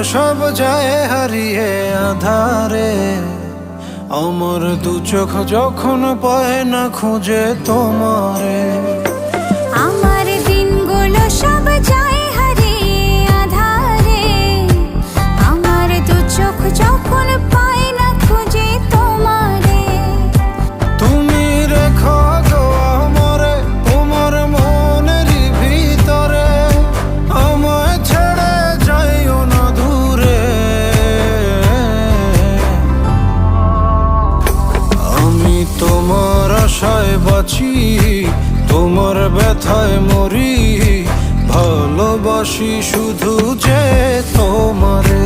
সব যায় হারিয়ে আধারে, আমার দু চোখ যখন পায় না খুঁজে তোমারে। আমার দিনগুলো সব যায় হারিয়ে আধারে, আমার দু চোখ যখন পায় না খুঁজে তোমারে। তুমি রেখো গো আমরে তোমার মনের ভিতরে, আমায় ছেড়ে যাইও না দূরে। আমি তোমার আশায় বাঁচি, তোমার ব্যথায় মরি, ভালোবাসি শুধু যে তোমারে।